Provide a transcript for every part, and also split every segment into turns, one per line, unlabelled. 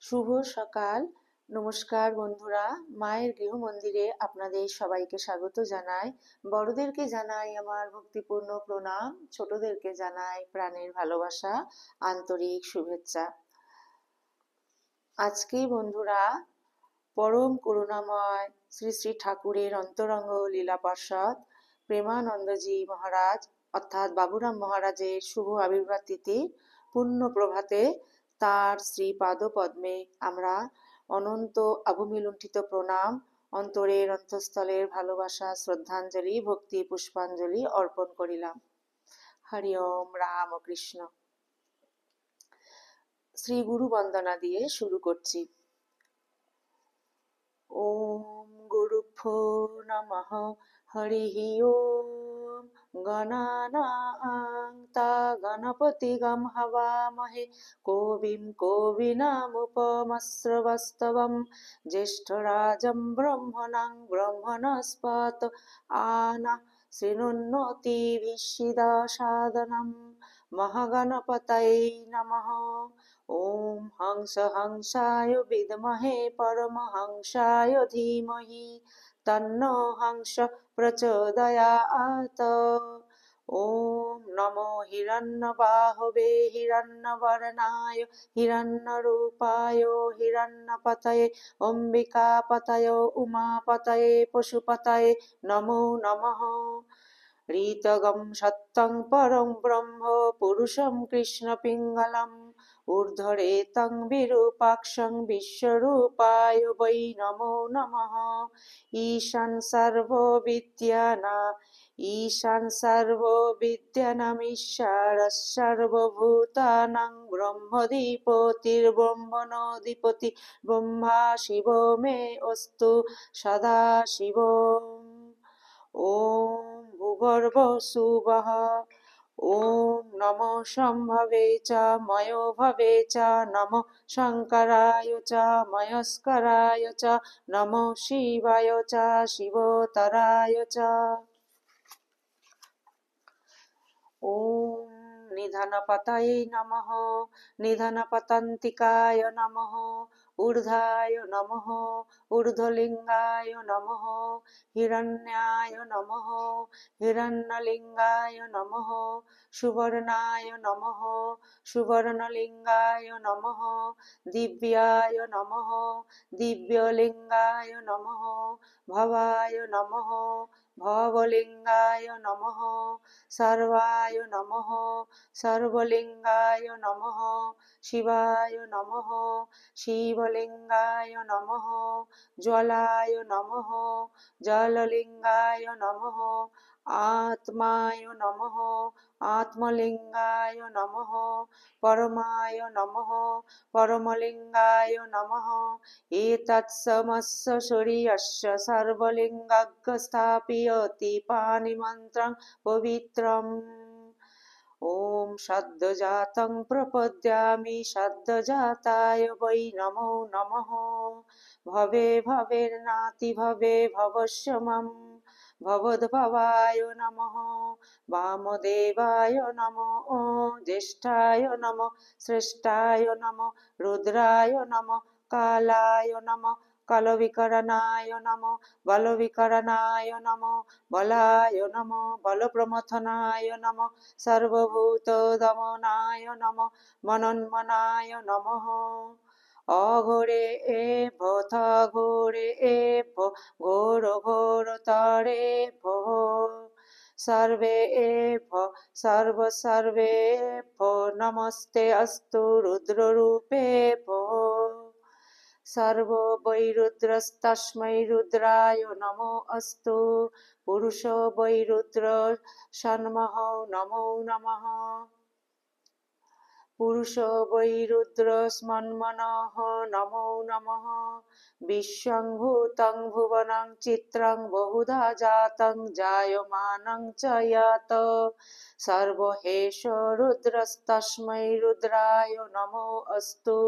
শুভ সকাল। নমস্কার বন্ধুরা, মায়ের গৃহমন্দিরে আপনাদের সবাইকে স্বাগত জানাই। বড়দেরকে জানাই আমার ভক্তিপূর্ণ প্রণাম, ছোটদেরকে জানাই প্রাণের ভালোবাসা, আন্তরিক শুভেচ্ছা। আজকে বন্ধুরা পরম করুণাময় শ্রী শ্রী ঠাকুরের অন্তরঙ্গ লীলা পার্ষদ প্রেমানন্দজি মহারাজ অর্থাৎ বাবুরাম মহারাজের শুভ আবির্ভাব তিথি পূর্ণ প্রভাতে তার শ্রী পাদপদ্মে আমরা অনন্ত অবমিলুণ্ঠিত প্রণাম, অন্তরের অন্তঃস্থলের ভালোবাসা, শ্রদ্ধাঞ্জলি, ভক্তি পুষ্পাঞ্জলি অর্পণ করিলাম। হরি ওম রাম কৃষ্ণ। শ্রী গুরু বন্দনা দিয়ে শুরু করছি। ওম গুরুভ্যো নমঃ। হরিঃ ওম। গণানাং তা গণপতিগং হবামহে কবিং কবিনামুপমস্রবস্তবং জ্যেষ্ঠরাজং ব্রহ্মণাং ব্রহ্মণস্পত আনঃ শৃণুন্নতিभिस्सीदसादनं মহাগণপতয়ে নমঃ। ওম হংস হংসায় বিদ্মহে পরমহংসায় ধীমহি তন্নো হংস প্রচোদয়াৎ। ওম নমো হিরণ্যবাহবে হিরণ্যবর্ণায় হিরণ্যরূপায় হিরণ্যপতয়ে অম্বিকাপতয়ে উমাপতয়ে পশুপতয়ে নমো নমঃ। ঋতগম সত্যং পরং ব্রহ্ম পুরুষং কৃষ্ণ পিঙ্গলম ঊর্ধ্বরেতং বিরূপাক্ষং বিশ্বরূপায় বৈ নমো নমঃ। ঈশান সর্ববিদ্যানামীশ্বরः সর্বভূতানাং ব্রহ্মধিপতির্ব্রহ্মণোऽধিপতি ব্রহ্মা শিব মে অস্তু সদাশিবম। ওম ভূগর্ভঃ সুবঃ। ওম নমো শম্ভবে চ ময়োভবে চ নমো শঙ্করায় চ ময়স্করায় চ নমো শিবায় চ শিবোতরায় চ। ওম নিধনপতয়ে নমঃ। নিধনপতন্তিকায় নমঃ। ঊর্ধ্বায় নমঃ। ঊর্ধ্বলিঙ্গায় নমঃ। হিরণ্যায় নমঃ। হিরণ্যলিঙ্গায় নমঃ। সুবর্ণায় নমঃ। সুবর্ণলিঙ্গায় নমঃ। দিব্যায় নমঃ। দিব্যলিঙ্গায় নমঃ। ভবায় নমঃ। ভবলিঙ্গায় নমঃ। সর্বায় নমঃ। সর্বলিঙ্গায় নমঃ। শিবায় নমঃ। শিবলিঙ্গায় নমঃ। জ্বলায় নমঃ। জললিঙ্গায় নমঃ। আত্মায় নমঃ। আত্মলিঙ্গায় নমঃ। পরমায় নমঃ। পরমলিঙ্গায় নমঃ। এতৎসমস্য শরীরস্য সর্বলিঙ্গজ্ঞ স্থাপয়তি পাণিমন্ত্রং পবিত্রম। ওম সদ্যজাতং প্রপদ্যামি সদ্যজাতায় বৈ নমো নমঃ। ভবে ভবের্নাতি ভবে ভবস্য মম। ভবদ্ভবায় নমঃ। বামদেবায় নমঃ। জ্যেষ্ঠায় নমঃ। শ্রেষ্ঠায় নমঃ। রুদ্রায় নমঃ। কালায় নমঃ। কালবিকরণায় নমঃ। বলবিকরণায় নমঃ। বলায় নমঃ। বলপ্রমথনায় নমঃ। সর্বভূতদমনায় নমঃ। মনোন্মনায় নমঃ। অঘোরে এভ্য ঘোরে এভ্য ঘোর ঘোরতরে ভোঃ। সর্বে এভ্য সর্বসর্বেভ্য নমস্তে অস্তু রুদ্ররূপে ভোঃ। সর্ব বৈ রুদ্রস্তস্मै রুদ্রায় নমো অস্তু। পুরুষ বৈ রুদ্র সন্মহ নমো নমঃ। পুরুষ বৈ রুদ্রস্মন্মনঃ নমো নমঃ। বিশ্বং ভূতং ভুবনং চিত্রং বহুধা জাতং জায়মানং চ ইয়ত সর্বহেষ রুদ্রস্তস্मै রুদ্রায় নমো অস্তু।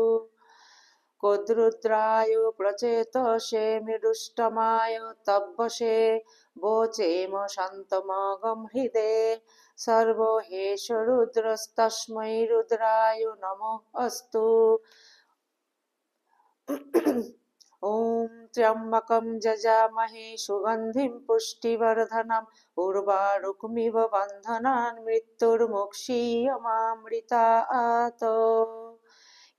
কোদ্রুদ্রায় প্রচেতসে মৃডুষ্টমায় তব্বশে वोचेम शान्तमागम हृदे सर्वहेश रुद्रस्तस्मै रुद्राय नमो अस्तु। ॐ त्र्यम्बकं जजामहे सुगन्धिं पुष्टिवर्धनम् उर्वारुकमिव बन्धनान् मृत्युर्मुक्षीयमामृतात्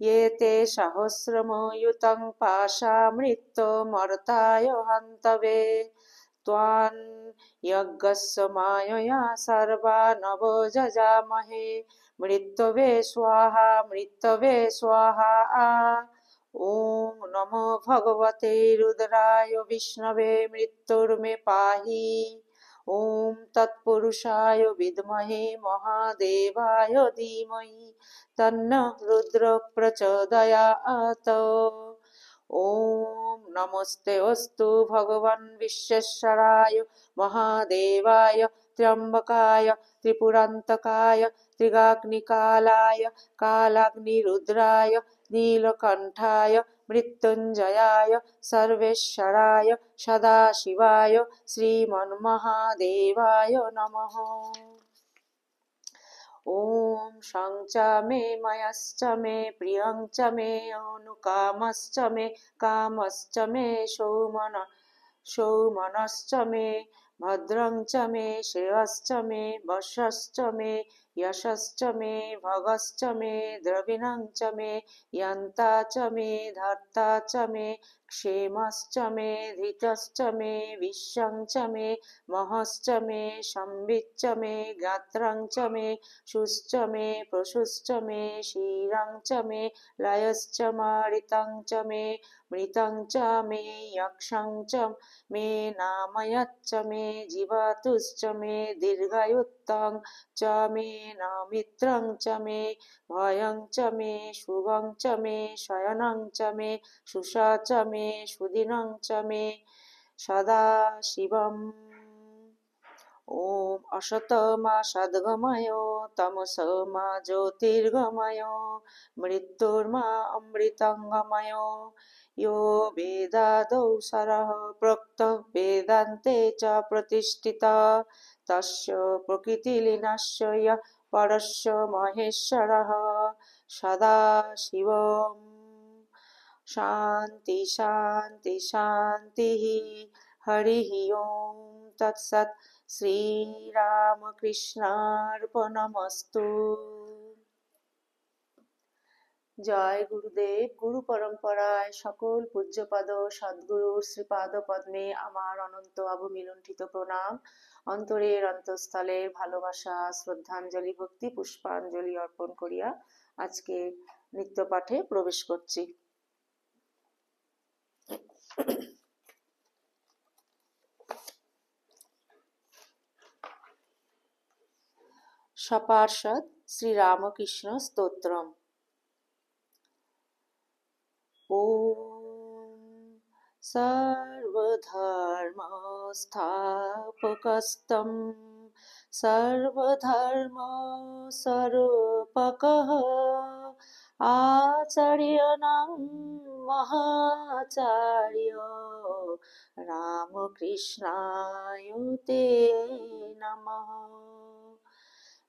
ये ते सहस्रमयुतं पाशामृत्युमर्ताय हन्तवे त्वान् यज्ञस्य मायया सर्वा नवो जजामहे मृत्यवे स्वाहा ॐ नमो भगवते रुद्राय विष्णवे मृत्युर्मे पाहि ॐ तत्पुरुषाय विद्महे महादेवाय धीमहि तन्नः रुद्रः प्रचोदयात् ॐ नमस्ते अस्तु भगवान् विश्वेश्वराय महादेवाय त्र्यम्बकाय त्रिपुरान्तकाय त्रिगाग्निकालाय कालाग्निरुद्राय नीलकण्ठाय मृत्युञ्जयाय सर्वेश्वराय सदाशिवाय श्रीमन्महादेवाय नमः। ॐ शं च मे मयश्च मे प्रियं च मे अनुकामश्च मे कामश्च मे सौमनश्च मे भद्रं च मे श्रेयश्च मे वशश्च मे यशश्च मे भगश्च मे द्रविणं च मे यन्ता च मे धर्ता च मे क्षेमश्च मे धृतश्च मे विश्वं च मे महश्च मे संविच्च मे गात्रं च मे शुश्च मे प्रशुश्च मे क्षीरं च मे लयश्च मारितं च मे मृतं च मे यक्षं च मे नामयच्च मे जीवातुश्च मे दीर्घायुत्तं च मे नामित्रं च मे भयं च मे शुभं च मे शयनं च मे शुषा च मे सुदिनं च मे सदाशिवम्। ॐ असतमा सद्गमय तमसमा ज्योतिर्गमय मृत्युर्मा अमृतङ्गमय यो वेदादौ सरः प्रोक्तः वेदान्ते च प्रतिष्ठितः तस्य प्रकृतिलीनस्य यः परस्य महेश्वरः सदाशिवम्। शान्ति शान्ति शान्तिः। हरिः ॐ तत्सत्। শ্রীরামকৃষ্ণার্পণমস্তু। জয় গুরুদেব। গুরু পরম্পরায় সকল পূজ্যপাদ সদ্গুরুর শ্রীপাদ পদ্মে আমার অনন্ত অবমিলুণ্ঠিত প্রণাম। অন্তরের অন্তঃস্থলের ভালোবাসা শ্রদ্ধাঞ্জলি ভক্তি পুষ্পাঞ্জলি অর্পণ করিয়া আজকে নিত্য পাঠে প্রবেশ করছি। সপার্ষদ শ্রীরামকৃষ্ণ স্তোত্রম। ॐ सर्वधर्मस्थापकस्तं सर्वधर्मस्वरूपकः आचार्याणां महाचार्य रामकृष्णाय ते नमः।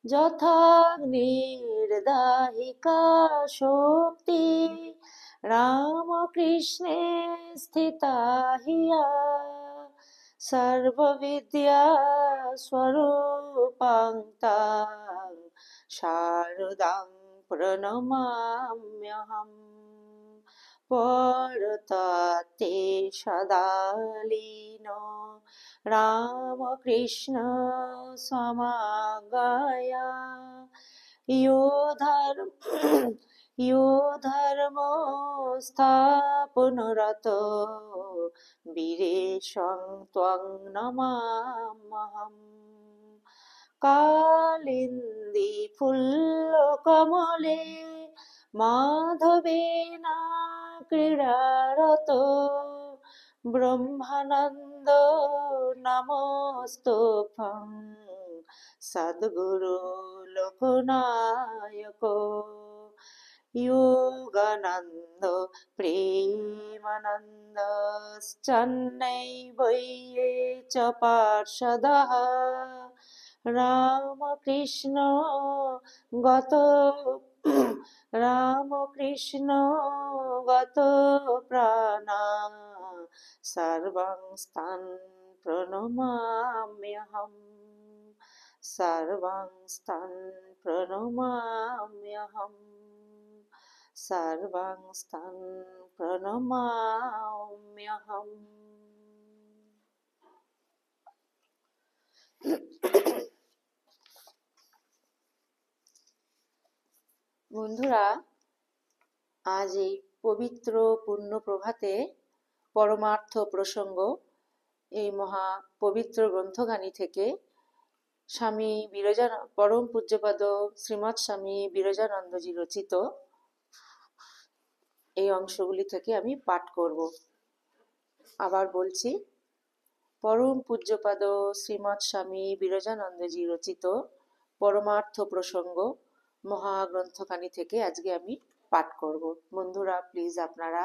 যথাগ্নির্দাহিকা শক্তি রামকৃষ্ণে স্থিতা হিয়া সর্ববিদ্যা স্বরূপাং তাং শারদাং প্রণমাম্যহম। পরততে সদা লীন রামকৃষ্ণ সমাগয়া यो धर्म स्थापनरत वीरेशं त्वं नमाम्यहम्। कालिन्दी फुल्लकमले माधवेन क्रीडारतो ब्रह्मानन्द नमस्तुभ्यं सद्गुरु लोकनायक योगानन्द प्रेमानन्दश्चन्नैवये च पार्षदः रामकृष्ण गत রামকৃষ্ণ গত প্রাণা সর্বং প্রণমাম্যহম, সর্বং প্রণমাম্যহম, সর্বং প্রণমাম্যহম। বন্ধুরা, আজ এই পবিত্র পূর্ণ প্রভাতে পরমার্থ প্রসঙ্গ এই মহা পবিত্র গ্রন্থগানি থেকে স্বামী বিরজা পরম পূজ্যপাদ শ্রীমৎ স্বামী বিরজানন্দজি রচিত এই অংশগুলি থেকে আমি পাঠ করব। আবার বলছি, পরম পূজ্যপাদ শ্রীমৎ স্বামী বিরজানন্দজি রচিত পরমার্থ প্রসঙ্গ মহাগ্রন্থখানি থেকে আজকে আমি পাঠ করব। বন্ধুরা, প্লিজ আপনারা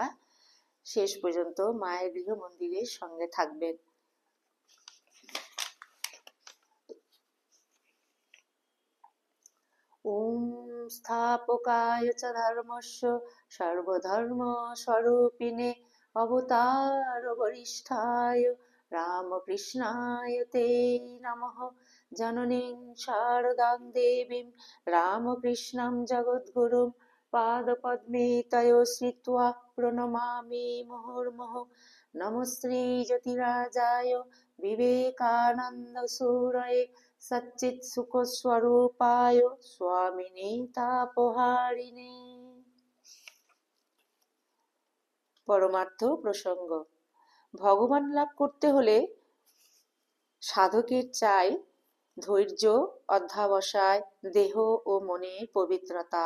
শেষ পর্যন্ত মায়ের গৃহ মন্দিরের সঙ্গে থাকবেন। ওম স্থাপকায় চ ধর্মস্য সর্বধর্ম স্বরূপিণে অবতার বরিষ্ঠায় রামকৃষ্ণায় তে নমঃ। জননীং শারদাং দেবীং রামকৃষ্ণং জগদ্গুরুং পাদপদ্মে তয়ো শ্রিত্বা প্রণমামি মুহুর্মুহুঃ। নমস্তে জ্যোতিরাজায় বিবেকানন্দ সুরয়ে সচ্চিৎ সুখ স্বরূপায় স্বামিনে তাপহারিণে। পরমার্থ প্রসঙ্গ। ভগবান লাভ করতে হলে সাধকের চাই ধৈর্য, অধ্যবসায়, দেহ ও মনের পবিত্রতা,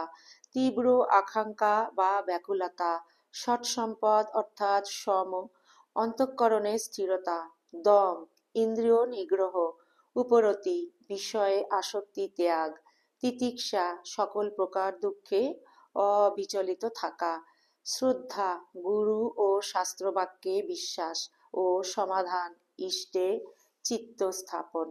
তীব্র আকাঙ্ক্ষা বা ব্যাকুলতা, সৎসম্পদ অর্থাৎ সম, অন্তঃকরণে স্থিরতা, দম, ইন্দ্রিয় নিগ্রহ, উপরতি, বিষয়ে আসক্তি ত্যাগ, তিতিক্ষা, সকল প্রকার দুঃখে অবিচলিত থাকা, শ্রদ্ধা, গুরু ও শাস্ত্রবাক্যে বিশ্বাস ও সমাধান, ইষ্টে চিত্ত স্থাপন।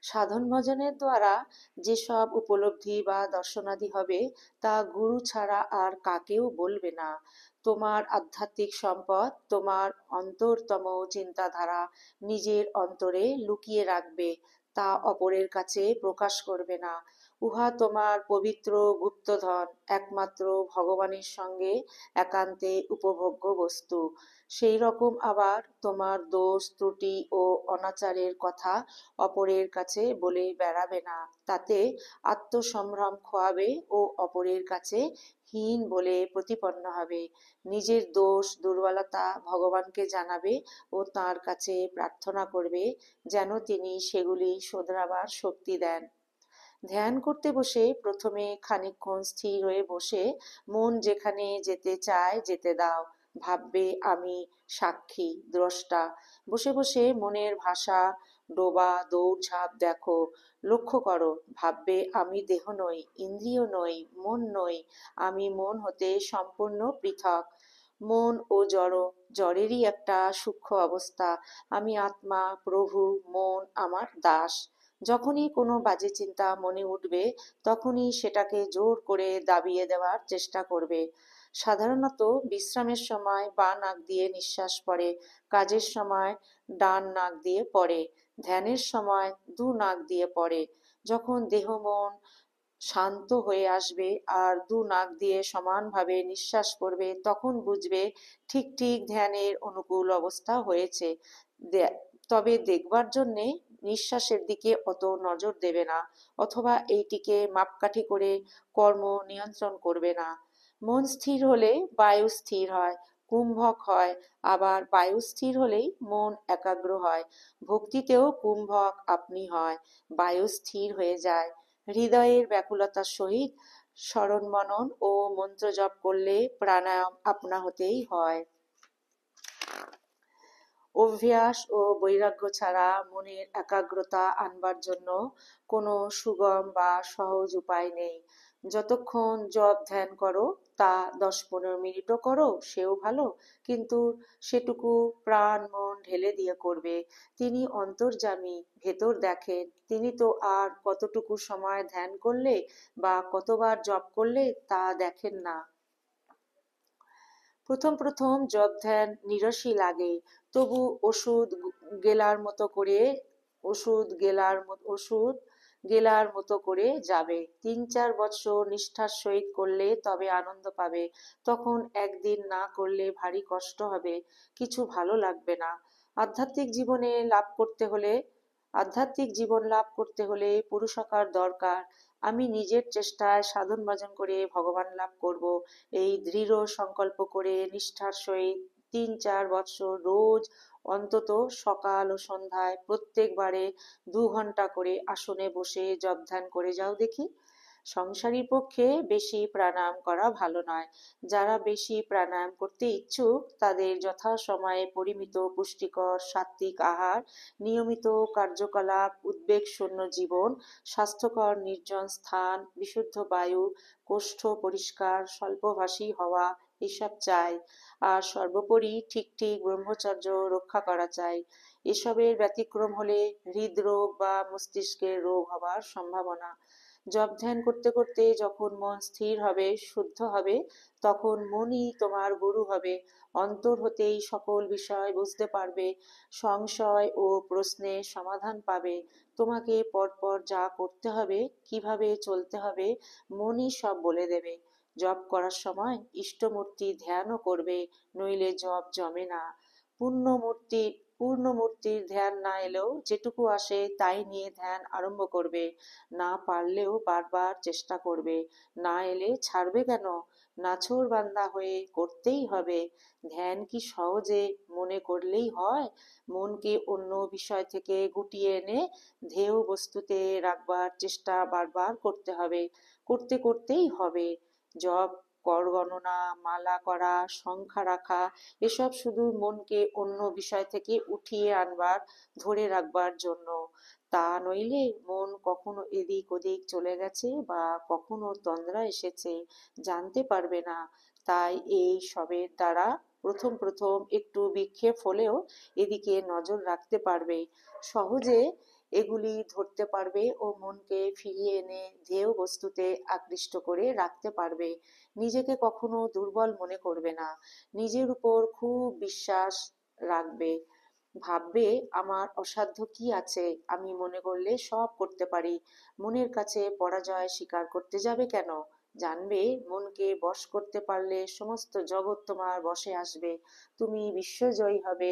সাধন ভজনের দ্বারা যেসব উপলব্ধি বা দর্শনাদি হবে তা গুরু ছাড়া আর কাকেও বলবে না। তোমার আধ্যাত্মিক সম্পদ তোমার অন্তরতম চিন্তাধারা নিজের অন্তরে লুকিয়ে রাখবে, তা অপরের কাছে প্রকাশ করবে না। উহা তোমার পবিত্র গুপ্তধন, একমাত্র ভগবানের সঙ্গে একান্তে উপভোগ্য বস্তু। সেই রকম আবার তোমার দোষ ত্রুটি ও অনাচারের কথা অপরের কাছে বলে বেড়াবে না, তাতে আত্মসম্ভ্রম খোয়াবে ও অপরের কাছে হীন বলে প্রতিপন্ন হবে। নিজের দোষ দুর্বলতা ভগবানকে জানাবে ও তাঁর কাছে প্রার্থনা করবে যেন তিনি সেগুলি শোধরাবার শক্তি দেন। ধ্যান করতে বসে প্রথমে খানিকক্ষণ স্থির হয়ে বসে মন যেখানে যেতে চায় যেতে দাও। ভাববে আমি সাক্ষী, দ্রষ্টা। বসে বসে মনের ভাষা, ডোবা দৌড়ঝাঁপ দেখো, লক্ষ্য করো। ভাববে আমি দেহ নই, ইন্দ্রিয় নই, মন নই, আমি মন হতে সম্পূর্ণ পৃথক। মন ও জড়েরই একটা সূক্ষ্ম অবস্থা। আমি আত্মা, প্রভু, মন আমার দাস। যখনই কোনো বাজে চিন্তা মনে উঠবে তখনই সেটাকে জোর করে দাবিয়ে দেওয়ার চেষ্টা করবে। সাধারণত বিশ্রামের সময় বাঁ নাক দিয়ে নিঃশ্বাস পড়ে, কাজের সময় ডান নাক দিয়ে পড়ে, ধ্যানের সময় দু নাক দিয়ে পড়ে। যখন দেহ মন শান্ত হয়ে আসবে আর দু নাক দিয়ে সমানভাবে নিঃশ্বাস পড়বে তখন বুঝবে ঠিক ঠিক ধ্যানের অনুকূল অবস্থা হয়েছে। তবে দেখবার জন্যে নিঃশ্বাসের দিকে অত নজর দেবে না, অথবা এইটিকে মাপকাঠি করে কর্ম নিয়ন্ত্রণ করবে না। মন স্থির হলে বায়ু স্থির হয়, কুম্ভক হয়, আবার বায়ু স্থির হলেই মন একাগ্র হয়। ভক্তিতেও কুম্ভক আপনি হয়, বায়ু স্থির হয়ে যায়। হৃদয়ের ব্যাকুলতার সহিত স্মরণ মনন ও মন্ত্র জপ করলে প্রাণায়াম আপনা হতেই হয়। অভ্যাস ও বৈরাগ্য ছাড়া মনের একাগ্রতা আনবার জন্য কোনো সুগম বা সহজ উপায় নেই। যতক্ষণ জপ ধ্যান করো তা 10-15 মিনিটও করো, সেও ভালো, কিন্তু সেটুকু প্রাণ মন ঢেলে দিয়ে করবে। তিনি অন্তর্যামী, ভেতর দেখেন। তিনি তো আর কতটুকু সময় ধ্যান করলে বা কতবার জপ করলে তা দেখেন না। প্রথম প্রথম জপ ধ্যান নিরসই লাগে, তবু গেলার মতো করে ওষুধ গেলার মতো করে যাবে। 3-4 বছর নিষ্ঠার সহিত করলে তবে আনন্দ পাবে। তখন একদিন না করলে ভারী কষ্ট হবে, কিছু ভালো লাগবে না। আধ্যাত্মিক জীবনে লাভ করতে হলে আধ্যাত্মিক জীবন লাভ করতে হলে পুরুষকার দরকার। আমি নিজের চেষ্টায় সাধন ভজন করে ভগবান লাভ করব, এই দৃঢ় সংকল্প করে নিষ্ঠার সহিত 3-4 বৎসর রোজ অন্তত সকাল ও সন্ধ্যায় প্রত্যেকবারে 2 ঘন্টা করে আসনে বসে জপ ধ্যান করে যাও দেখি। সংসারীর পক্ষে বেশি প্রাণায়াম করা ভালো নয়। যারা বেশি প্রাণায়াম করতে ইচ্ছুক তাদের যথাসময়ে পরিমিত পুষ্টিকর সাত্ত্বিক আহার, নিয়মিত কার্যকলাপ, উদ্বেগ শূন্য জীবন, স্বাস্থ্যকর নির্জন স্থান, বিশুদ্ধ বায়ু, কোষ্ঠ পরিষ্কার, স্বল্পভাষী হওয়া, এসব চাই। আর সর্বোপরি ঠিক ঠিক ব্রহ্মচর্য রক্ষা করা চাই। এসবের ব্যতিক্রম হলে হৃদরোগ বা মস্তিষ্কের রোগ হবার সম্ভাবনা। জপ ধ্যান করতে করতে যখন মন স্থির হবে, শুদ্ধ হবে, তখন মনই তোমার গুরু হবে। অন্তর হতেই সকল বিষয় বুঝতে পারবে, সংশয় ও প্রশ্নের সমাধান পাবে। তোমাকে পরপর যা করতে হবে, কিভাবে চলতে হবে, মনই সব বলে দেবে। জপ করার সময় ইষ্টমূর্তি ধ্যানও করবে, নইলে জপ জমে না। পূর্ণমূর্তি পূর্ণমূর্তির ধ্যান না এলেও যেটুকু আসে তাই নিয়ে ধ্যান আরম্ভ করবে। না পারলেও বারবার চেষ্টা করবে। না এলে ছাড়বে কেন? নাছোড়বান্দা হয়ে করতেই হবে। ধ্যান কি সহজে মনে করলেই হয়? মনকে অন্য বিষয় থেকে গুটিয়ে এনে ধেয় বস্তুতে রাখবার চেষ্টা বারবার করতে হবে। করতে করতেই হবে। জপ, কর গণনা, মালা করা, সংখ্যা রাখা, এসব শুধু মনকে অন্য বিষয় থেকে উঠিয়ে আনবার, ধরে রাখবার জন্য। তা নইলে মন কখনো এদিক ওদিক চলে গেছে বা কখনো তন্দ্রা এসেছে, জানতে পারবে না। তাই এই সবের দ্বারা প্রথম প্রথম একটু বিক্ষেপ হলেও এদিকে নজর রাখতে পারবে। সহজে এগুলি ধরতে পারবে ও মনকে ফিরিয়ে এনে ধ্যেয় বস্তুতে আকৃষ্ট করে রাখতে পারবে। নিজেকে কখনো দুর্বল মনে করবে না। নিজের উপর খুব বিশ্বাস রাখবে। ভাববে, আমার অসাধ্য কি আছে, আমি মনে করলে সব করতে পারি। মনের কাছে পরাজয় স্বীকার করতে যাবে কেন? জানবে, মনকে বশ করতে পারলে সমস্ত জগৎ তোমার বশে আসবে, তুমি বিশ্বজয়ী হবে।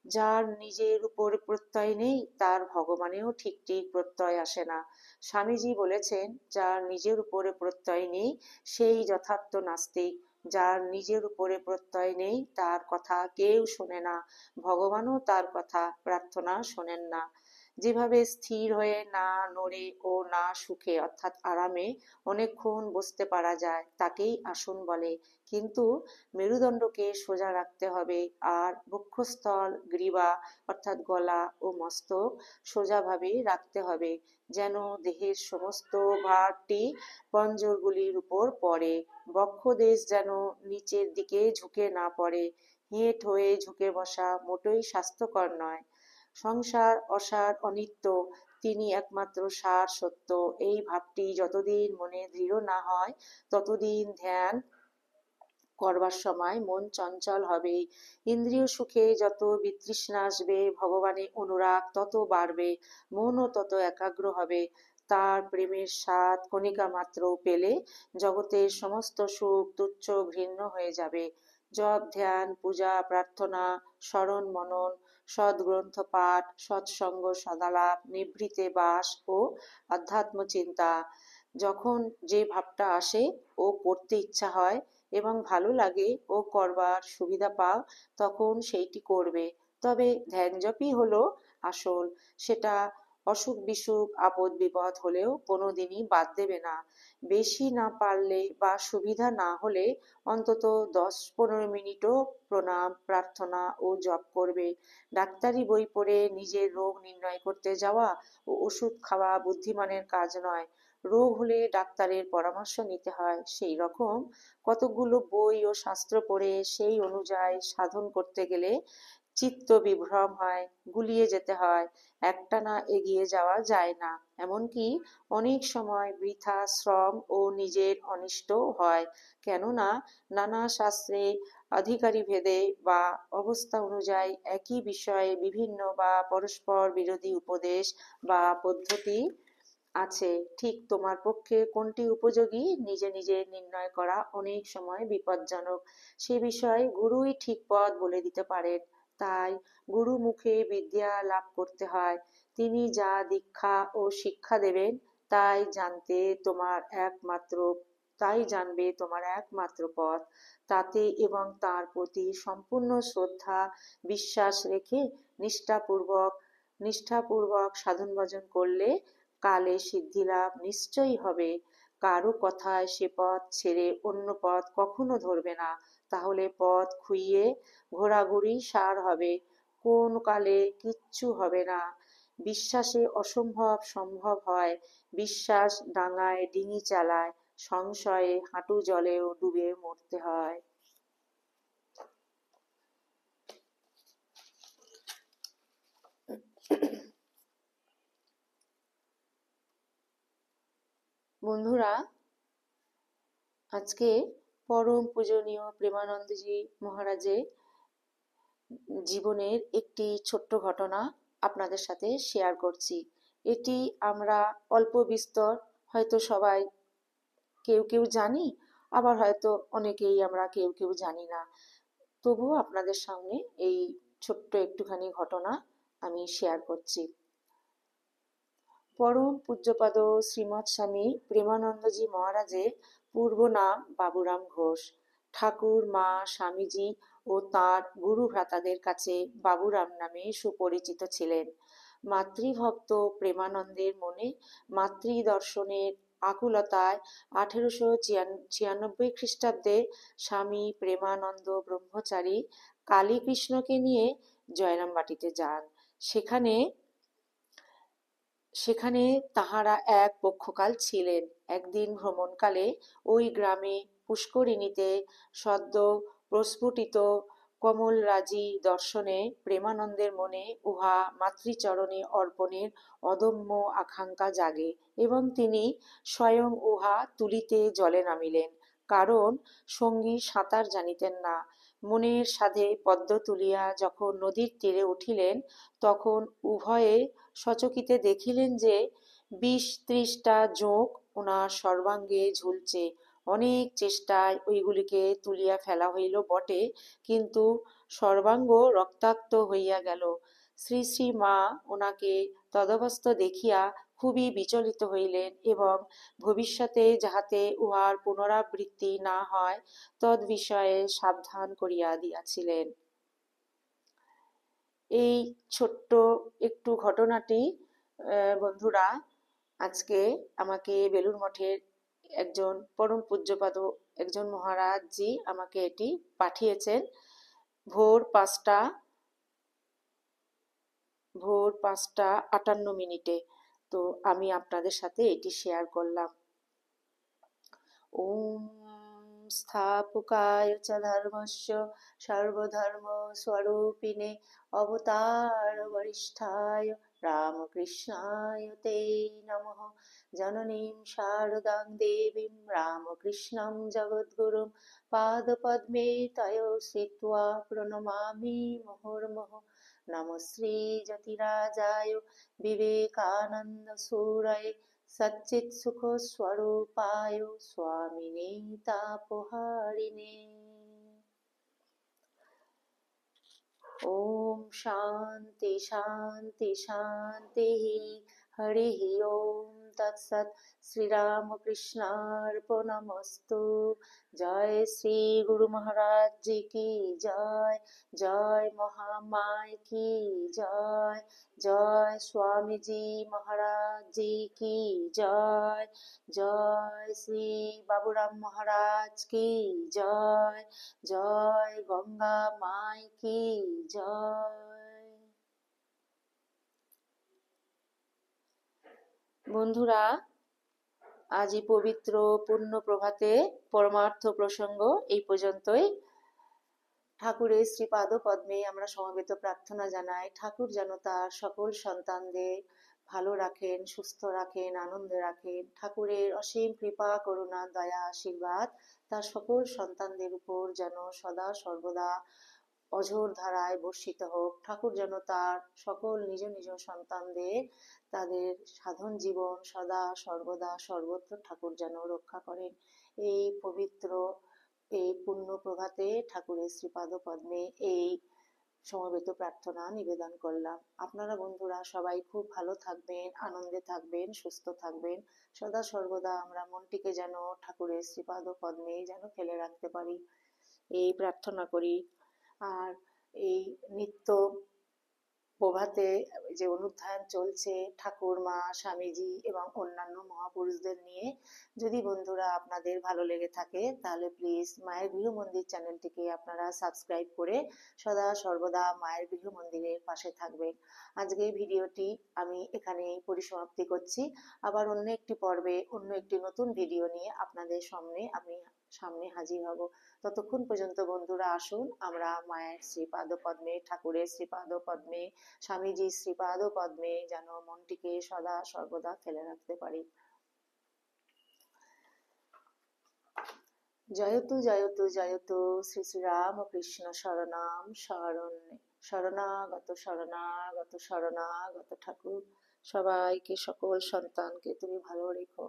যার নিজের উপর প্রত্যয় নেই তার ভগবানেও ঠিক ঠিক প্রত্যয় আসে না। স্বামীজি বলেছেন, যার নিজের উপরে প্রত্যয় নেই সেই যথার্থ নাস্তিক। যার নিজের উপরে প্রত্যয় নেই তার কথা কেউ শোনে না, ভগবানও তার কথা প্রার্থনা শোনেন না। যেভাবে স্থির হয়ে না নড়ে ও না সুখে অর্থাৎ আরামে অনেকক্ষণ বসতে পারা যায় তাকেই আসন বলে। কিন্তু মেরুদণ্ডকে সোজা রাখতে হবে, আর বক্ষস্থল, গ্রীবা অর্থাৎ গলা ও মস্তক সোজাভাবে রাখতে হবে, যেন দেহের সমস্ত ভারটি পঞ্জরগুলির উপর পড়ে। বক্ষদেশ যেন নিচের দিকে ঝুঁকে না পড়ে। হেঁট হয়ে ঝুঁকে বসা মোটেই স্বাস্থ্যকর নয়। সংসার অসার, অনিত্য, তিনি একমাত্র সার সত্য, এই ভাবটি যতদিন মনে দৃঢ় না হয় ততদিন ধ্যান করবার সময় মন চঞ্চল হবেই। ইন্দ্রিয় সুখে যত বিতৃষ্ণা আসবে, ভগবানে অনুরাগ তত বাড়বে, মনও তত একাগ্র হবে। তার প্রেমের স্বাদ কণিকা মাত্র পেলে জগতের সমস্ত সুখ তুচ্ছ ঘৃণ্য হয়ে যাবে। জপ, ধ্যান, পূজা, প্রার্থনা, স্মরণ মনন, সদ্গ্রন্থ পাঠ, সৎসঙ্গ, সদালাপ, নিভৃতে বাস ও আধ্যাত্ম চিন্তা, যখন যে ভাবটা আসে ও করতে ইচ্ছা হয় এবং ভালো লাগে ও করবার সুবিধা পাও, তখন সেইটি করবে। তবে ধ্যান জপই হলো আসল। সেটা অসুখ বিসুখ আপদ বিপদ হলেও কোনোদিনই বাদ দেবে না। বেশি না পারলে বা সুবিধা না হলে অন্তত 10-15 মিনিটও প্রণাম, প্রার্থনা ও জপ করবে। ডাক্তারি বই পড়ে নিজের রোগ নির্ণয় করতে যাওয়া ও ওষুধ খাওয়া বুদ্ধিমানের কাজ নয়। রোগ হলে ডাক্তারের পরামর্শ নিতে হয়, সেই রকম কতকগুলো বই ও শাস্ত্র পড়ে সেই অনুযায়ী সাধন করতে গেলে চিত্ত বিভ্রম হয়, গুলিয়ে যেতে হয়, একটানা এগিয়ে যাওয়া যায় না। এমনকি অনেক সময় বৃথা শ্রম ও নিজের অনিষ্টও হয়, কেননা নানা শাস্ত্রে অধিকারী ভেদে বা অবস্থা অনুযায়ী একই বিষয়ে বিভিন্ন বা পরস্পর বিরোধী উপদেশ বা পদ্ধতি আছে। ঠিক তোমার পক্ষে কোনটি উপযোগী নিজে নিজে নির্ণয় করা অনেক সময় বিপজ্জনক। সে বিষয়ে গুরুই ঠিক পথ বলে দিতে পারেন। তাই গুরু মুখে বিদ্যা লাভ করতে হয়। তিনি যা দীক্ষা ও শিক্ষা দেবেন তাই জানবে তোমার একমাত্র পথ। তাতে এবং তার প্রতি সম্পূর্ণ শ্রদ্ধা বিশ্বাস রেখে নিষ্ঠাপূর্বক সাধন ভজন করলে কালে সিদ্ধিলাভ নিশ্চয়ই হবে। কারো কথায় সে পথ ছেড়ে অন্য পথ কখনো ধরবে না, তাহলে পথ খুইয়ে ঘোরাঘুরি সার হবে, কোন কালে কিচ্ছু হবে না। বিশ্বাসে অসম্ভব সম্ভব হয়, বিশ্বাস ডাঙায় ডিঙি চালায়, সংশয়ে হাঁটু জলেও ডুবে মরতে হয়। বন্ধুরা, আজকে পরম পূজনীয় প্রেমানন্দজি মহারাজের জীবনের একটি ছোট্ট ঘটনা আপনাদের সাথে শেয়ার করছি। এটি আমরা অল্প বিস্তর হয়তো সবাই কেউ কেউ জানি, আবার হয়তো অনেকেই আমরা কেউ কেউ জানি না। তবুও আপনাদের সামনে এই ছোট্ট একটুখানি ঘটনা আমি শেয়ার করছি। পরম পূজ্যপাদ শ্রীমৎ স্বামী প্রেমানন্দজি মহারাজের পূর্ব নাম বাবুরাম ঘোষ। ঠাকুর, মা, স্বামীজি ও তাঁর গুরু ভ্রাতাদের কাছে বাবুরাম নামে সুপরিচিত ছিলেন। মাতৃভক্ত প্রেমানন্দের মনে মাতৃদর্শনের আকুলতায় 1896 খ্রিস্টাব্দে স্বামী প্রেমানন্দ ব্রহ্মচারী কালীকৃষ্ণকে নিয়ে জয়রামবাটিতে যান। সেখানে তাঁহারা এক পক্ষকাল ছিলেন। একদিন ভ্রমণকালে ওই গ্রামে পুষ্করিণীতে সদ্য প্রস্ফুটিত কমলরাজি দর্শনে প্রেমানন্দের মনে উহা মাতৃচরণে অর্পণের অদম্য আকাঙ্ক্ষা জাগে এবং তিনি স্বয়ং উহা তুলিতে জলে নামিলেন। কারণ সঙ্গী সাঁতার জানিতেন না। মনের সাধে পদ্ম তুলিয়া যখন নদীর তীরে উঠিলেন, তখন উভয়ে সচকিতে দেখিলেন যে 20-30টা জোঁক ওনার সর্বাঙ্গে ঝুলছে। অনেক চেষ্টায় ওইগুলিকে তুলিয়া ফেলা হইল বটে, কিন্তু সর্বাঙ্গ রক্তাক্ত হইয়া গেল। শ্রী শ্রী মা ওনাকে তদবস্থ দেখিয়া খুবই বিচলিত হইলেন এবং ভবিষ্যতে যাহাতে উহার পুনরাবৃত্তি না হয় তদ্বিষয়ে সাবধান করিয়া দিয়াছিলেন। এই ছোট্ট একটু ঘটনাটি বন্ধুরা আজকে আমাকে বেলুড় মঠের একজন পরম পূজ্যপাদ একজন মহারাজজি আমাকে এটি পাঠিয়েছেন ভোর 5টা 58 তো আমি আপনাদের সাথে এটি শেয়ার করলাম। ওম স্থাপকায় চ ধর্মস্য সর্বধর্ম স্বরূপিণে অবতার বরিষ্ঠায় রামকৃষ্ণায় তে নমঃ। জননীং শারদাং দেবীং রামকৃষ্ণং জগদ্গুরুং পাদপদ্মে তয় শ্রিত্বা প্রণমামি মুহুর্মুহুঃ। নমঃ শ্রী যতিরাজায় বিবেকানন্দ সুরয়ে সচ্চিৎসুখ স্বরূপায় স্বামিনে তাপহারিণে। ওম শান্তি শান্তি শান্তি। হরি ওম তৎসৎ। শ্রীরামকৃষ্ণার্পণমস্তু। জয় শ্রী গুরু মহারাজ জি কি জয়। জয় মহামায় কি জয়। জয় স্বামীজি মহারাজ জি কি জয়। জয় শ্রী বাবুরাম মহারাজ কি জয়। জয় গঙ্গা মাই কি জয়। বন্ধুরা, আজ এই পবিত্র পূর্ণ প্রভাতে পরমার্থ প্রসঙ্গ এই পর্যন্তই। ঠাকুরের শ্রীপাদ পদ্মে আমরা সমবেত প্রার্থনা জানাই, ঠাকুর যেন তার সকল সন্তানদের ভালো রাখেন, সুস্থ রাখেন, আনন্দে রাখেন। ঠাকুরের অসীম কৃপা, করুণা, দয়া, আশীর্বাদ তার সকল সন্তানদের উপর যেন সদা সর্বদা অঝোর ধারায় বর্ষিত হোক। ঠাকুর যেন তার সকল নিজ নিজ সন্তানদের তাদের সাধন জীবন সদা সর্বদা সর্বত্র ঠাকুর যেন রক্ষা করেন। এই পবিত্র এই পুণ্য প্রভাতে ঠাকুরের শ্রীপাদ পদ্মে এই সমবেত প্রার্থনা নিবেদন করলাম। আপনারা বন্ধুরা সবাই খুব ভালো থাকবেন, আনন্দে থাকবেন, সুস্থ থাকবেন। সদা সর্বদা আমরা মনটিকে যেন ঠাকুরের শ্রীপাদ পদ্মে যেন ফেলে রাখতে পারি, এই প্রার্থনা করি। আর এই নিত্য প্রভাতে যে অনুধ্যান চলছে ঠাকুর, মা, স্বামীজি এবং অন্যান্য মহাপুরুষদের নিয়ে, যদি বন্ধুরা আপনাদের ভালো লেগে থাকে তাহলে প্লিজ মায়ের গৃহ মন্দির চ্যানেলটিকে আপনারা সাবস্ক্রাইব করে সদা সর্বদা মায়ের গৃহ মন্দিরের পাশে থাকবেন। আজকে ভিডিওটি আমি এখানেই পরিসমাপ্তি করছি। আবার অন্য একটি পর্বে অন্য একটি নতুন ভিডিও নিয়ে আপনাদের সামনে হাজির হব। ততক্ষণ পর্যন্ত বন্ধুরা আসুন আমরা মায়ের শ্রীপাদ পদ্মে, ঠাকুরের শ্রীপাদ পদ্মে, স্বামীজির শ্রীপাদ পদ্মে যেন মনটিকে সদা সর্বদা ফেলে রাখতে পারি। জয়তু জয়তু জয়তু শ্রী শ্রী রামকৃষ্ণ শরণাম শরণ্যে শরণাগত শরণাগত শরণাগত ঠাকুর। সবাইকে, সকল সন্তানকে তুমি ভালো রেখো।